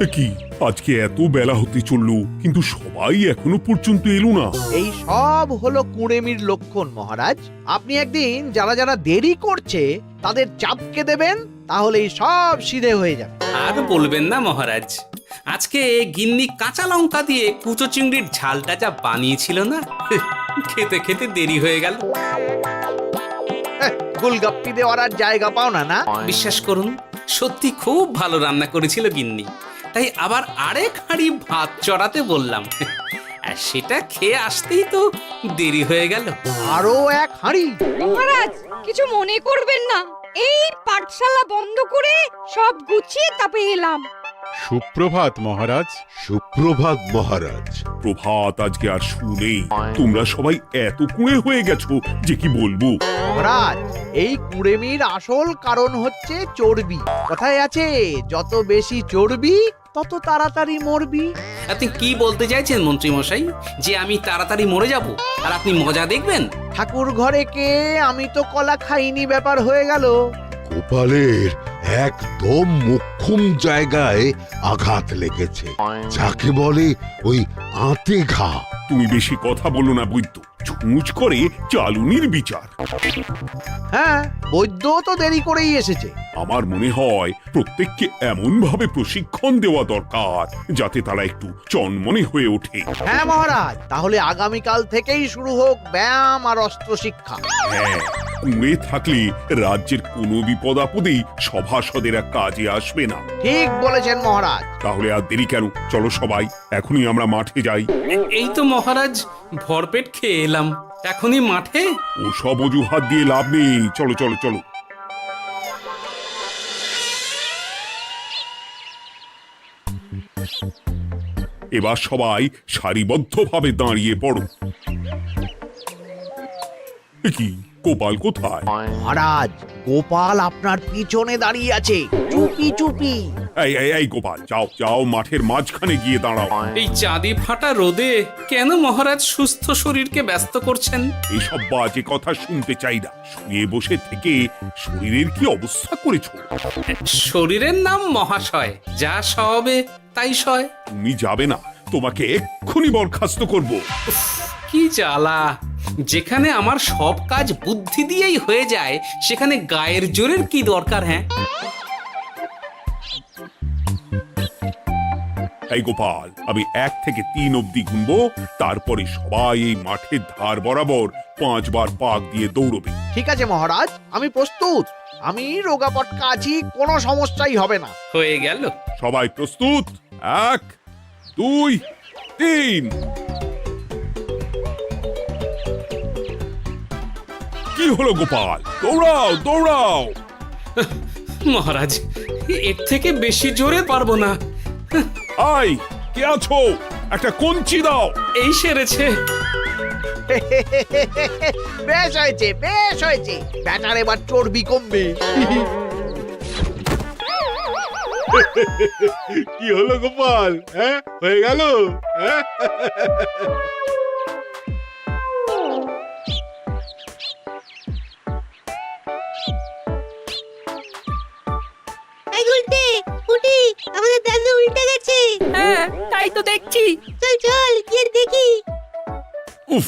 কি আজকে এত বেলা হতে চললো কিন্তু সবাই এখনো পর্যন্ত এলো না। এই সব হলো কুঁড়েমির লক্ষণ মহারাজ। আপনি একদিন যারা যারা দেরি করছে তাদের চাপকে দেবেন, তাহলেই সব সিধে হয়ে যাবে। আর বলবেন না মহারাজ, আজকে গিন্নি কাঁচা লঙ্কা দিয়ে কুচো চিংড়ির ঝালটা যা বানিয়েছিল না, খেতে খেতে দেরি হয়ে গেল। গোলগাপ্পি দেওয়ার আর জায়গা পাও না না? বিশ্বাস করুন, সত্যি খুব ভালো রান্না করেছিল গিন্নি, তাই আবার আরেক হাঁড়ি ভাত চড়াতে বললাম। আর সেটা খেয়ে আসতেই তো দেরি হয়ে গেল। আরো এক হাঁড়ি? মহারাজ কিছু মনে করবেন না, এই পাঠশালা বন্ধ করে সব গুছিয়ে তাপে এলাম। সুপ্রভাত মহারাজ। সুপ্রভাত মহারাজ। প্রভাত আজকে আর শুনেই, তোমরা সবাই এত কুঁড়ে হয়ে গেছো যে কি বলবো। মহারাজ, এই কুঁড়েমির আসল কারণ হচ্ছে চর্বি। কথায় আছে, যত বেশি চর্বি তত তাড়াতাড়ি মরবি। আপনি কি বলতে চাইছেন মন্ত্রী মশাই, যে আমি তাড়াতাড়ি মরে যাব আর আপনি মজা দেখবেন? ঠাকুর ঘরে কে, আমি তো কলা খাইনি ব্যাপার হয়ে গেল। গোপালের একদম মোক্ষম জায়গায় আঘাত লেগেছে, যাকে বলে ওই আঁতে ঘা। তুমি বেশি কথা বলো না বৈদ্য, ছুঁচ করে চালুনির বিচার। হ্যাঁ, বৈদ্য তো দেরি করেই এসেছে। আমার মনে হয় প্রত্যেককে এমন ভাবে প্রশিক্ষণ দেওয়া দরকার যাতে তারা একটু চনমনে হয়ে ওঠে। হ্যাঁ মহারাজ, তাহলে আগামীকাল থেকেই শুরু হোক ব্যায়াম আর অস্ত্র শিক্ষা। হ্যাঁ, কুঁড়ে থাকলে রাজ্যের কোনো বিপদ আপদেই সভাসদেরা কাজে আসবে না। ঠিক বলেছেন মহারাজ। তাহলে আর দেরি কেন, চলো সবাই এখনই আমরা মাঠে যাই। এই তো মহারাজ ভরপেট খেয়ে এলাম, এখনই মাঠে? ওসব অজুহাত দিয়ে লাভ নেই, চলো চলো চলো। এবার সবাই সারিবদ্ধভাবে দাঁড়িয়ে পড়ো। এ কি, গোপাল কোথায়? মহারাজ, গোপাল আপনার পিছনে দাঁড়িয়ে আছে, চুপি চুপি। এই এই এই গোপাল, যাও যাও, মাঠের মাঝখানে গিয়ে দাঁড়াও। এই চাঁদি ফাটা রোদে কেন মহারাজ সুস্থ শরীরকে ব্যস্ত করছেন? এসব বাজে কথা শুনতে চাই না। শুয়ে বসে থেকে শরীরের কি অবস্থা করেছো? শরীরের নাম মহাশয়, যা সবে তাই সয়। তুমি যাবে না, তোমাকে এক্ষুনি বরখাস্ত করব। কি জ্বালা! যেখানে আমার সব কাজ বুদ্ধি দিয়েই হয়ে যায়, সেখানে গায়ের জোরের কি দরকার? হ্যাঁ, এই গোপাল, আমি 1 থেকে 3 অব্দি গুনবো, তারপরে সবাই এই মাঠের ধার বরাবর 5 বার পাক দিয়ে দৌড়বে। ঠিক আছে মহারাজ, আমি প্রস্তুত। আমি রোগা পটকা আছি, কোনো সমস্যাই হবে না। হয়ে গেল। সবাই প্রস্তুত? 1 2 3। কি হলো গোপাল, দৌড়াও দৌড়াও। মহারাজ, এর থেকে বেশি জোরে পারবো না। আই, কে আছো? একটা কঞ্চি দাও। এই সেরেছে। বেশ হয়েছে, বেশ হয়েছে, ব্যাটার এবার চর্বি কমবে। কি হলো গোপাল, হ্যাঁ হয়ে গেল? হ্যাঁ? এই গুলটে, উঠি, আমাদের দাদু উল্টে গেছে। হ্যাঁ, তাই তো দেখছি। চল চল গিয়ে দেখি। উফ,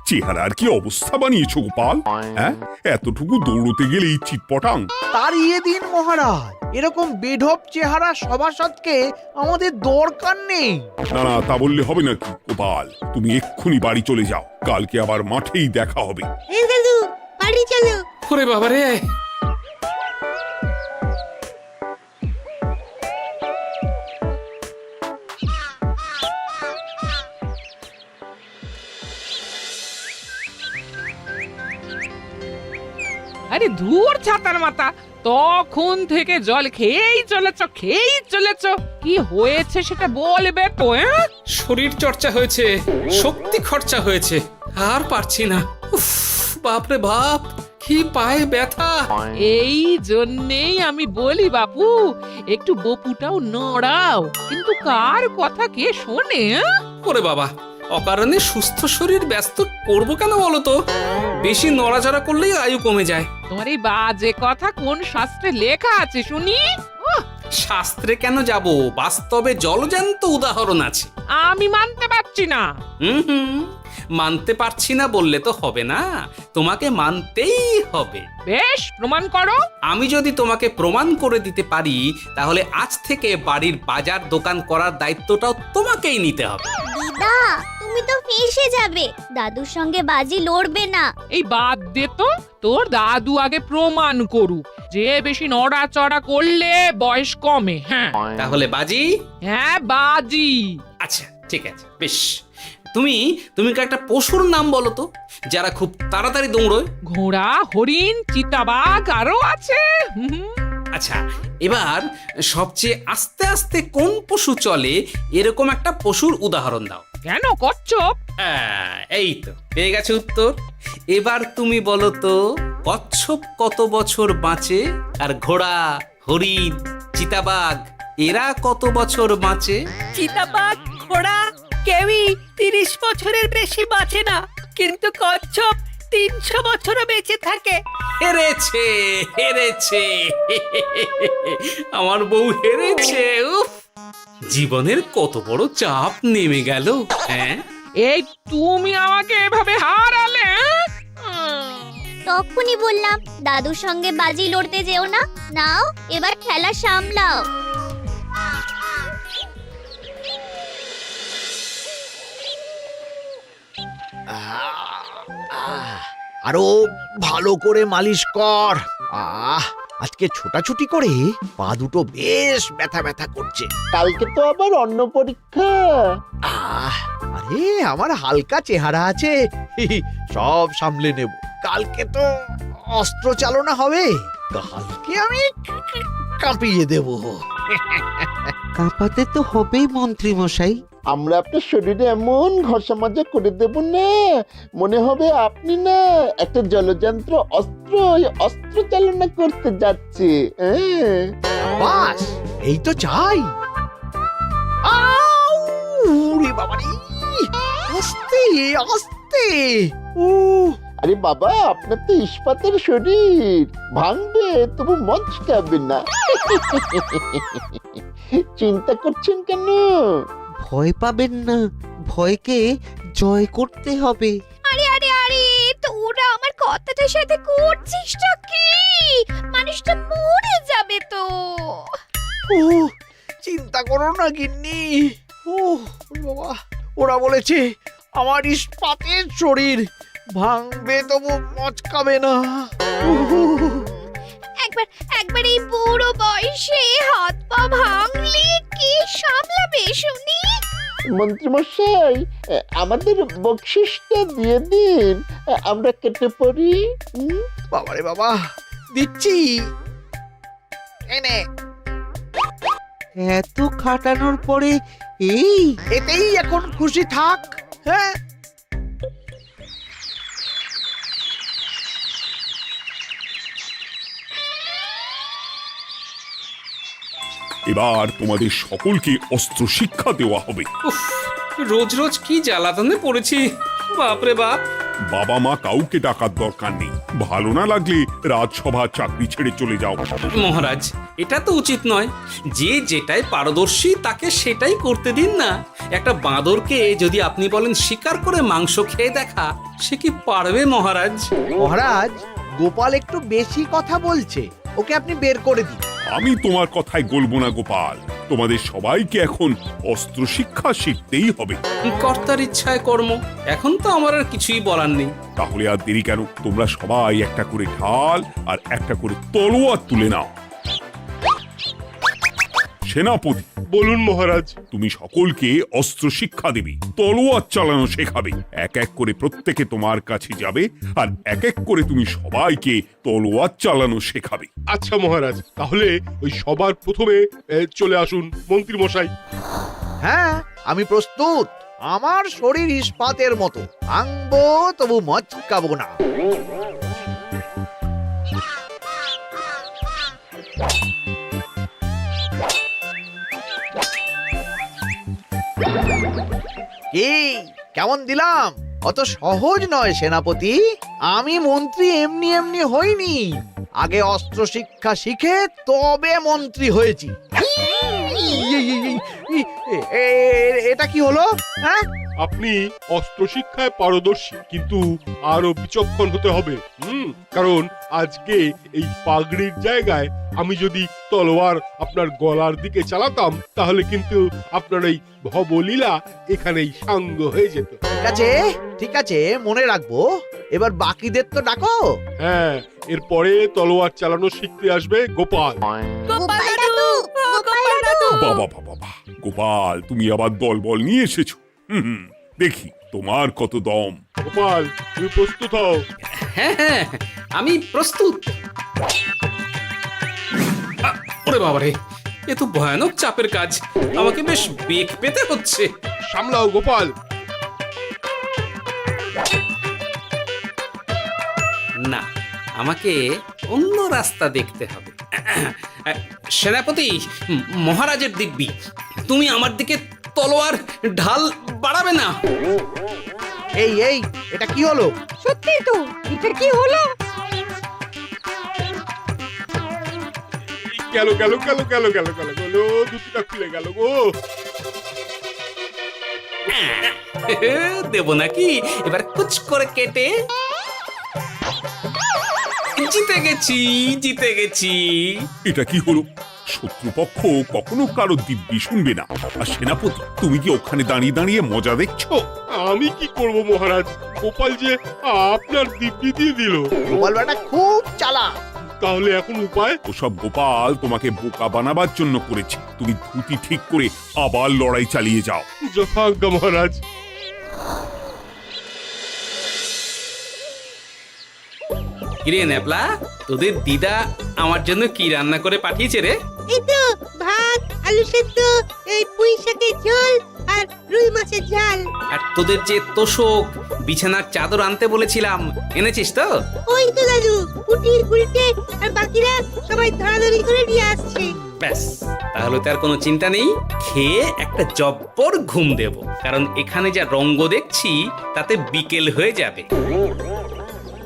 চেহারার কি অবস্থা বানিয়েছো গোপাল, হ্যাঁ? এতটুকু দৌড়তে গেলেই চিটপটাং। তাড়িয়ে দিন মহারাজ, এরকম বেঢপ চেহারা সভাসদকে আমাদের দরকার নেই। না না, তা বললে হবে নাকি গোপাল, তুমি এক্ষুনি বাড়ি চলে যাও, কালকে আবার মাঠেই দেখা হবে। এই দাদু, বাড়ি চলো। ওরে বাবারে! আরে ধুর ছাতার মাথা, তখন থেকে জল খেয়েই চলেছ। কি হয়েছে সেটা বলবে তো? শরীর চর্চা হয়েছে, শক্তি খরচা হয়েছে, আর পারছি না। উফ, বাপরে বাপ, কি পায়ে ব্যথা! এই জন্যেই আমি বলি বাপু, একটু বপুটাও নড়াও, কিন্তু কার কথা কে শোনে? ওরে বাবা, অকারণে সুস্থ শরীর ব্যস্ত করবো কেন বলো তো? বেশি নড়াচড়া করলেই আয়ু কমে যায়। তোমার এই বাজে কথা কোন শাস্ত্রে লেখা আছে শুনি? শাস্ত্রে কেন যাব, বাস্তবে জলজ্যান্ত উদাহরণ আছে। আমি মানতে পারছি না। হুম, মানতে পারছি না বললে তো হবে না, তোমাকে মানতেই হবে। বেশ, প্রমাণ করো। আমি যদি তোমাকে প্রমাণ করে দিতে পারি, তাহলে আজ থেকে বাড়ির বাজার দোকান করার দায়িত্বটাও তোমাকেই নিতে হবে। দিদা, তুমি তো ফেঁসে যাবে, দাদুর সঙ্গে বাজি লড়বে না। এই বাদ দে তো, তোর দাদু আগে প্রমাণ করুক যে বেশি নড়াচড়া করলে বয়স কমে। হ্যাঁ তাহলে বাজি? হ্যাঁ, বাজি। আচ্ছা ঠিক আছে, বেশ। তুমি তুমি একটা পশুর নাম বলো তো, যারা খুব তাড়াতাড়ি দৌড়োয়। ঘোড়া, হরিণ, চিতাবাঘ আরো আছে। আচ্ছা, এবার সবচেয়ে আস্তে আস্তে কোন পশু চলে, এরকম একটা পশুর উদাহরণ দাও। কেন, কচ্ছপ? এই তো পেয়ে গেছে উত্তর। এবার তুমি বলো তো, কচ্ছপ কত বছর বাঁচে, আর ঘোড়া, হরিণ, চিতাবাঘ এরা কত বছর বাঁচে? চিতাবাঘ, ঘোড়া কেউই 30 বছরের বেশি বাঁচে না, কিন্তু কচ্ছপ 300 বছরও বেঁচে থাকে। হেরেছে, হেরেছে, আমার বউ হেরেছে। উফ, জীবনের কত বড় চাপ নেমে গেল। হ্যাঁ, এই তুমি আমাকে এভাবে হারালে। তখনই বললাম দাদুর সঙ্গে বাজি লড়তে যেও না। নাও, এবার খেলা সামলাও। আরো ভালো করে মালিশ কর। আজকে ছোটাছুটি করে পা দুটো বেশ ব্যথা ব্যথা করছে। কালকে তো আবার অন্য পরীক্ষা। আরে আমার হালকা চেহারা আছে, সব সামলে নেব। কালকে তো অস্ত্র চালনা হবে, কালকে আমি কাঁপিয়ে দেব। কাঁপাতে তো হবেই মন্ত্রী মশাই। আমরা আপনার শরীরে এমন ঘষা মাজা করে দেব না, মনে হবে আপনি না একটা জলযন্ত্র অস্ত্র, অস্ত্র চালনা করতে যাচ্ছে। বাস, এই তো চাই। বাবারি, আস্তে আস্তে। আরে বাবা, আপনার তো ইস্পাতের শরীর, ভাঙবে তবু মচকাবে না। চিন্তা করছেন কেন? ভয় পাবেন না, ভয়কে জয় করতে হবে। আরে আরে আরে, তোরা আমার কথাটার সাথে করছিসটা কি? মানুষটা মরে যাবে তো। চিন্তা করো না গিন্নি। বাবা, ওরা বলেছে আমার ইস্পাতের শরীর, ভাঙবে তবু মচকাবে না। একবার এই বুড়ো বয়সে হাত পা ভাঙলে কি সামলাবে শুনি? মন্ত্রী মশাই, আমাদের বকশিসটা দিয়ে দিন, আমরা কেটে পড়ি। বাবারে বাবা, দিচ্ছি, এনে। এত খাটানোর পরে এতেই এখন খুশি থাক। হ্যাঁ, এবার তোমাদের সকলকে অস্ত্র শিক্ষা দেওয়া হবে। উফ, রোজ রোজ কি জ্বালাতনে পড়েছি, বাপরে বাপ। বাবা মা কাউকে ডাকার দরকার নেই, ভালো না লাগলে রাজসভা চাকরি ছেড়ে চলে যাও। মহারাজ, এটা তো উচিত নয়। যে যেটাই পারদর্শী তাকে সেটাই করতে দিন না। একটা বাঁদরকে যদি আপনি বলেন শিকার করে মাংস খেয়ে দেখা, সে কি পারবে মহারাজ? মহারাজ, গোপাল একটু বেশি কথা বলছে, ওকে আপনি বের করে দিন। আমি তোমার কথায় গলবো না গোপাল, তোমাদের সবাইকে এখন অস্ত্র শিক্ষা শিখতেই হবে। কর্তার ইচ্ছায় কর্ম, এখন তো আমার আর কিছুই বলার নেই। তাহলে আর দেরি কেন, তোমরা সবাই একটা করে ঢাল আর একটা করে তলোয়ার তুলে নাও। সেনাপতি, বলুন মহারাজ। তুমি সকলকে অস্ত্র শিক্ষা দেবে, তলোয়ার চালানো শেখাবে। এক এক করে প্রত্যেকে তোমার কাছে যাবে, আর এক এক করে তুমি সবাইকে তলোয়ার চালানো শেখাবে। আচ্ছা মহারাজ, তাহলে ওই সবার প্রথমে চলে আসুন মন্ত্রী মশাই। হ্যাঁ, আমি প্রস্তুত। আমার শরীর ইস্পাতের মতো, ভাঙবো তবু মচকাবো না। কি, কেমন দিলাম? অত সহজ নয় সেনাপতি। আমি মন্ত্রী এমনি এমনি হইনি, আগে অস্ত্র শিক্ষা শিখে তবে মন্ত্রী হয়েছি। এটা কি হলো? হ্যাঁ, আপনি অস্ত্র শিক্ষায় পারদর্শী, কিন্তু আরো বিচক্ষণ হতে হবে। কারণ আজকে এই পাগড়ির জায়গায় আমি যদি তলোয়ার আপনার গলার দিকে চালাতাম, তাহলে কিন্তু আপনার এই ভবলীলা এখানেই সাঙ্গ হয়ে যেত। ঠিক আছে, ঠিক আছে, মনে রাখবো। এবার বাকিদের তো ডাকো। হ্যাঁ, এরপরে তলোয়ার চালানো শিখতে আসবে গোপাল। গোপাল দাদু, গোপাল দাদু। বাবা বাবা বাবা, গোপাল তুমি আবার দল বল নিয়ে এসেছো। দেখি তোমার কত দম। গোপাল, তুমি প্রস্তুত হও। হ্যাঁ হ্যাঁ, আমি প্রস্তুত। ওরে বাবারে, এ তো ভয়ানক চাপের কাজ, আমাকে বেশ বেগ পেতে হচ্ছে। সামলাও গোপাল। না, আমাকে অন্য রাস্তা দেখতে হবে। সেনাপতি, মহারাজের দিব্যি, তুমি আমার দিকে তলোয়ার ঢাল বাড়াবে না। এই এই, এটা কি হলো? সত্যি তো, এটা কি হলো? গেল গেল গেল গেল গেল গেল গেল, দুটিটা খুলে গেল গো। দেব নাকি এবার কুচ করে কেটে? জিতে গেছি, জিতে গেছি। এটা কি হলো? শত্রুপক্ষ কখনো কারো দিব্যি শুনবে না। আর সেনাপতি, তুমি কি ওখানে দাঁড়িয়ে দাঁড়িয়ে মজা দেখছো? আমি কি করব মহারাজ, গোপাল যে আপনার দিব্যি দিয়ে দিল। গোপাল বেটা খুব চালাক। তাহলে এখন উপায়? ওসব গোপাল তোমাকে বোকা বানাবার জন্য করেছে। তুমি ধুতি ঠিক করে আবার লড়াই চালিয়ে যাও। যথাজ্ঞা মহারাজ। কিরে ন্যাপলা, তোদের দিদা আমার জন্য কি রান্না করে পাঠিয়েছে রে? এই তো ভাত, আলু সেদ্ধ, এই পুঁই শাকের ঝোল আর রুই মাছের ঝাল। আর তোদের যে তোষক, বিছানার চাদর আনতে বলেছিলাম, এনেছিস তো? ওই তো দাদু, পুটির গুলটে আর বাকিরা সবাই ধরাধরি করে নিয়ে আসছে। ব্যাস, তাহলে তো আর কোনো চিন্তা নেই। খেয়ে একটা জব্বর ঘুম দেব, কারণ এখানে যা রঙ্গ দেখছি তাতে বিকেল হয়ে যাবে।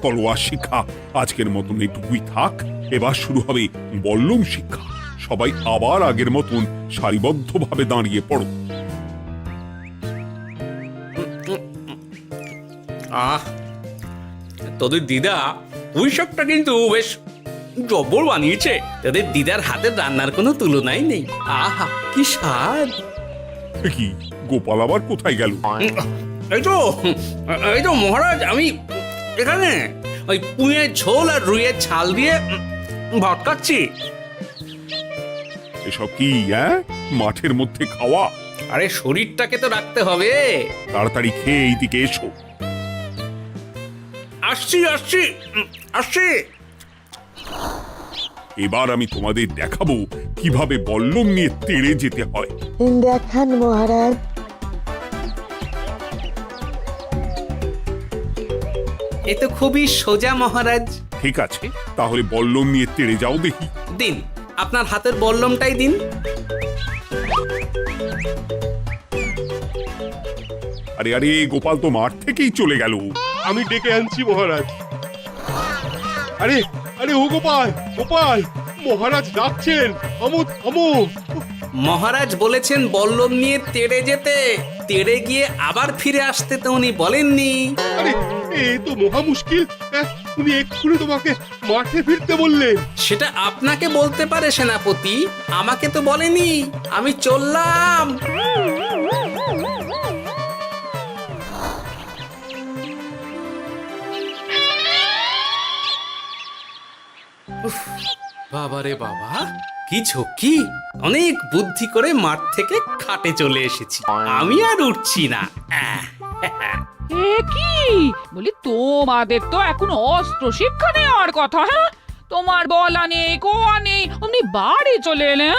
তলোয়ার শিক্ষা আজকের মতন এটুকুই থাক। এবার শুরু হবে বল্লম শিক্ষা। সবাই আবার আগের মতন সারিবদ্ধভাবে দাঁড়িয়ে পড়ো। আহ, তোদের দিদা ওই সবটা কিন্তু বেশ জব্বর বানিয়েছে। তোদের দিদার হাতের রান্নার কোনো তুলনাই নেই। আহা, কি স্বাদ! এ কি, গোপাল আবার কোথায় গেল? এই তো মহারাজ, আমি এখানে ওই পুঁয়ের ঝোল আর রুইয়ের ছাল দিয়ে ভাত খাচ্ছি। এসব কি মাঠের মধ্যে খাওয়া? আরে শরীরটাকে তো রাখতে হবে। তাড়াতাড়ি খেয়ে এইদিকে এসো। আসছি আসছি আসছি। এবার আমি তোমাদের দেখাবো কিভাবে বল্লম নিয়ে তেড়ে যেতে হয়। দেখান মহারাজ। এ তো খুবই সোজা মহারাজ। ঠিক আছে, তাহলে বল্লম নিয়ে তেড়ে যাও দেখি। দিন, আপনার হাতের বল্লমটাই দিন। আরে আরে, গোপাল তো মাঠ থেকেই চলে গেল। আমি ডেকে আনছি মহারাজ। আরে আরে, ও গোপাল, গোপাল, মহারাজ ডাকছেন। থামো থামো। মহারাজ বলেছেন বল্লম নিয়ে তেড়ে যেতে। তেড়ে গিয়ে আবার ফিরে আসতে তো উনি বলেননি। আরে, এ তো মহা মুশকিল। উনি এক্ষুনি তোমাকে মাঠে ফিরতে বললেন। সেটা আপনাকে বলতে পারে সেনাপতি, আমাকে তো বলেনি। আমি চললাম। বাবারে বাবা, কি ঝক্কি! অনেক বুদ্ধি করে মাঠ থেকে খাটে চলে এসেছি। আমি আর উঠছি না। এ কি বলি, তোমাদের তো এখন অস্ত্র শিক্ষা নেওয়ার কথা। হ্যাঁ, তোমার বলা নেই, কোয়া নেই, অমনি বাড়ি চলে এলে।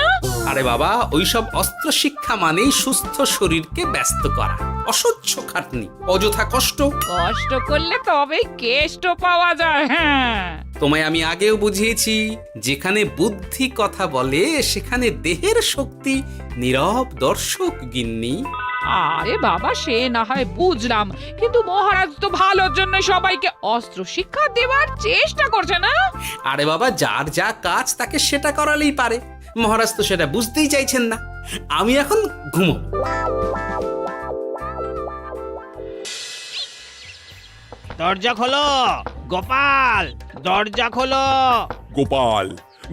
আরে বাবা, ওইসব অস্ত্র শিক্ষা মানেই সুস্থ শরীরকে ব্যস্ত করা। অসহ্য খাটনি, অযথা কষ্ট। কষ্ট করলে তবেই কেষ্ট পাওয়া যায়। হ্যাঁ, তোমায় আমি আগেও বুঝিয়েছি, যেখানে বুদ্ধি কথা বলে সেখানে দেহের শক্তি নীরব দর্শক গিন্নি। আরে বাবা, সে না হয় বুঝলাম, কিন্তু মহারাজ তো ভালোর জন্য সবাইকে অস্ত্র শিক্ষা দেওয়ার চেষ্টা করছে না? আরে বাবা, যার যা কাজ তাকে সেটা করালেই পারে। মহারাজ তো সেটা বুঝতেই চাইছেন না। আমি এখন ঘুমো। দরজা খোলো গোপাল, দরজা খোলো। গোপাল,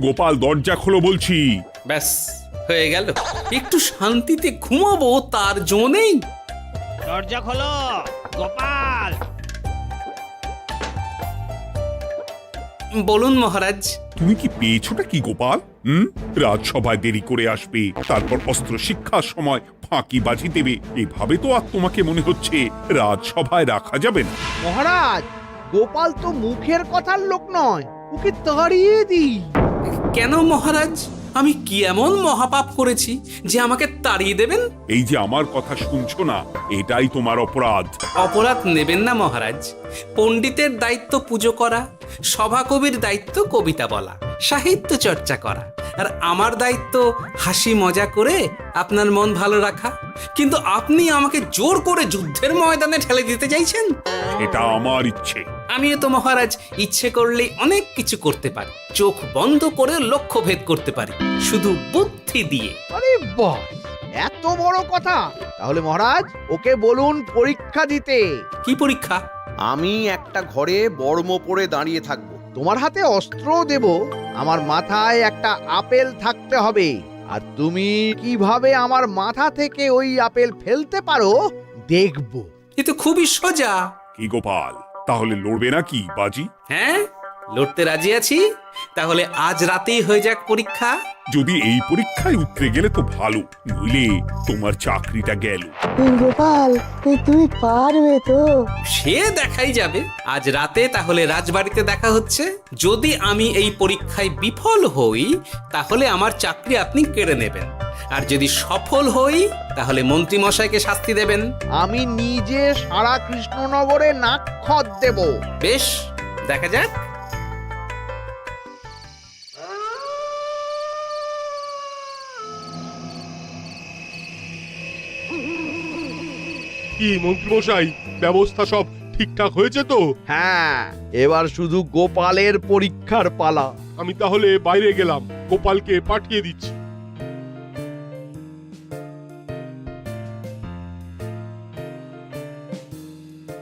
গোপাল দরজা খোলো বলছি। ব্যাস হয়ে গেল। একটু শান্তিতে ঘুমাবো তার জো নেই। দরজা খোলো গোপাল। বলুন মহারাজ। তুমি কি পেয়েছোটা কি গোপাল? রাজসভায় দেরি করে আসবে, তারপর অস্ত্র শিক্ষার সময় ফাঁকি বাজি দেবে। এভাবে তো আর তোমাকে মনে হচ্ছে রাজসভায় রাখা যাবে না। মহারাজ, গোপাল তো মুখের কথার লোক নয়, ওকে তাড়িয়ে দিই। কেন মহারাজ? আমি কি এমন মহাপাপ করেছি যে আমাকে তাড়িয়ে দেবেন? এই যে আমার কথা শুনছো না, এটাই তোমার অপরাধ। অপরাধ নেবেন না মহারাজ। পণ্ডিতের দায়িত্ব পুজো করা, সভাকবির দায়িত্ব কবিতা বলা, সাহিত্য চর্চা করা, আর আমার দায়িত্ব হাসি মজা করে আপনার মন ভালো রাখা। কিন্তু আপনি আমাকে জোর করে যুদ্ধের ময়দানে ঠেলে দিতে চাইছেন। এটা আমার ইচ্ছে। আমিও তো মহারাজ ইচ্ছে করলেই অনেক কিছু করতে পারি। চোখ বন্ধ করে লক্ষ্য ভেদ করতে পারি, শুধু বুদ্ধি দিয়ে। আরে বাহ, এত বড় কথা! তাহলে মহারাজ, ওকে বলুন পরীক্ষা দিতে। কি পরীক্ষা? আমি একটা ঘরে বর্ম পরে দাঁড়িয়ে থাকব। তোমার হাতে অস্ত্র দেব, আমার মাথায় একটা আপেল থাকতে হবে, আর তুমি কিভাবে আমার মাথা থেকে ওই আপেল ফেলতে পারো দেখব। এ তো খুবই সোজা। কি গোপাল, তাহলে লড়বে নাকি বাজি? হ্যাঁ, লড়তে রাজি আছি। তাহলে আজ রাতেই হয়ে যাক পরীক্ষা। যদি এই পরীক্ষায় উতরে গেলে তো ভালো, নইলে তোমার চাকরিটা গেল। গোপাল, তুমি পারবে তো? সে দেখাই যাবে। আজ রাতে তাহলে রাজবাড়িতে দেখা হচ্ছে। যদি আমি এই পরীক্ষায় বিফল হই, তাহলে আমার চাকরি আপনি কেড়ে নেবেন। আর যদি সফল হই, তাহলে মন্ত্রী মশাইকে শাস্তি দেবেন। আমি নিজে সারা কৃষ্ণনগরে নাক্ষত দেব। বেশ, দেখা যাক। কি মন্ত্রীমশাই, ব্যবস্থা সব ঠিকঠাক হয়েছে তো? হ্যাঁ, এবার শুধু গোপালের পরীক্ষার পালা। আমি তাহলে বাইরে গেলাম, গোপালকে পাঠিয়ে দিচ্ছি।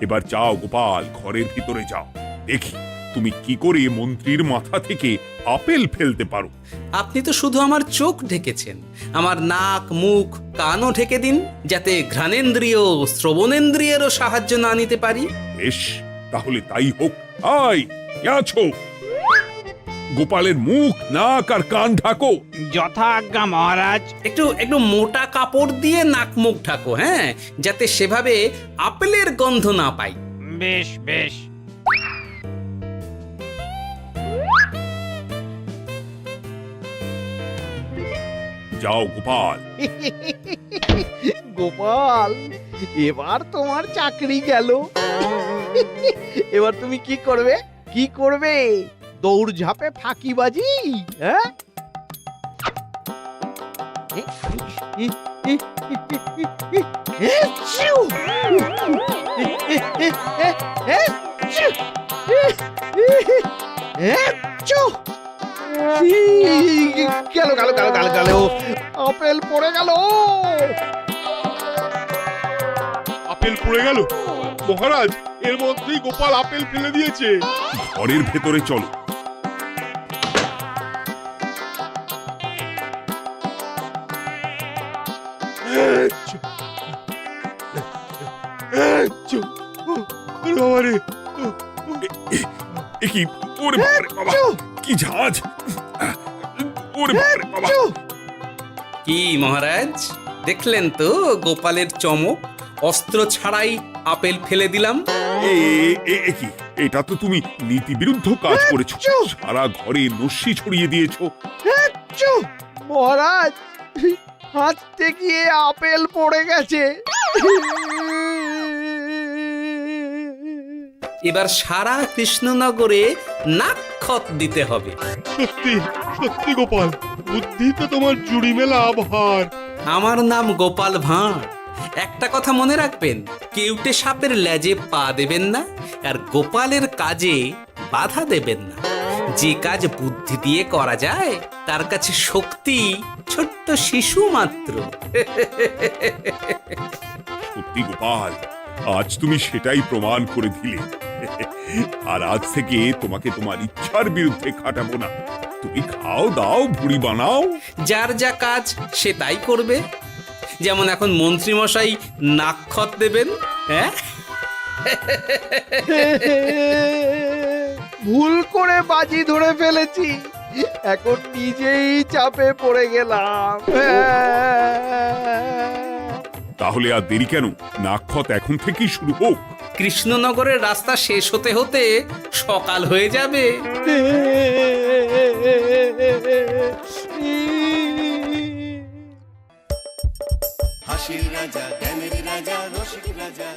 এবার যাও গোপাল, ঘরের ভিতরে যাও। দেখি তুমি কি করে মন্ত্রীর মাথা থেকে আপেল ফেলতে পারো। আপনি তো শুধু আমার চোখ ঢেকেছেন, আমার নাক, মুখ, কানও ঢেকে দিন, যাতে ঘ্রাণেন্দ্রিয়, শ্রবণেন্দ্রিয়েরও সাহায্য না নিতে পারি। বেশ, তাহলে তাই হোক। আই, কে আছো? গোপালের মুখ, নাক আর কান ঢাকো। যথাজ্ঞা মহারাজ। একটু একটু মোটা কাপড় দিয়ে নাক মুখ ঢাকো, হ্যাঁ, যাতে সেভাবে আপেলের গন্ধ না পাই। বেশ বেশ। যাও গোপাল। গোপাল, এবার তোমার চাকরি গেল। এবার তুমি কি করবে? কি করবে? দৌড় ঝাঁপে ফাঁকিবাজি? হ্যাঁ? গেল গেল গেল গেল গেল, আপেল পড়ে গেল। আপেল পড়ে গেল? মহারাজ, এর মধ্যেই গোপাল আপেল ফেলে দিয়েছে। ঘরের ভেতরে চলো। কি ওরে বাবারে বাবা, কি ঝাঁজ! ওরে বাবারে বাবা। কি মহারাজ, দেখলেন তো গোপালের চমক? অস্ত্র ছাড়াই আপেল ফেলে দিলাম। কি, এটা তো তুমি নীতি বিরুদ্ধ কাজ করেছো। সারা ঘরে নস্যি ছড়িয়ে দিয়েছো। মহারাজ, হাঁটতে গিয়ে আপেল পড়ে গেছে। এবার সারা কৃষ্ণনগরে নাক্ষত দিতে হবে। সত্যি সত্যি গোপাল, বুদ্ধি তো তোমার জুড়ি মেলা আবহার। আমার নাম গোপাল ভাঁড়, একটা কথা মনে রাখবেন, কেউটে সাপের লেজে পা দেবেন না, আর গোপালের কাজে বাধা দেবেন না। যে কাজ বুদ্ধি দিয়ে করা যায় তার কাছে শক্তি ছোট্ট শিশু মাত্র। সত্যি গোপাল, আজ তুমি সেটাই প্রমাণ করে দিলে। আর আজ থেকে তোমাকে তোমার ইচ্ছার বিরুদ্ধে খাটাবো না। তুমি খাও দাও, ভুড়ি বানাও। যার যা কাজ সে তাই করবে। যেমন এখন মন্ত্রী মশাই নাক্ষত দেবেন। হ্যাঁ, ভুল করে বাজি ধরে ফেলেছি, এখন নিজেই চাপে পড়ে গেলাম। তাহলে আর দেরি কেন? নাক্ষত এখন থেকেই শুরু হোক। কৃষ্ণনগরের রাস্তা শেষ হতে হতে সকাল হয়ে যাবে। হাসির রাজা, জ্ঞানের রাজা, রসিক রাজা।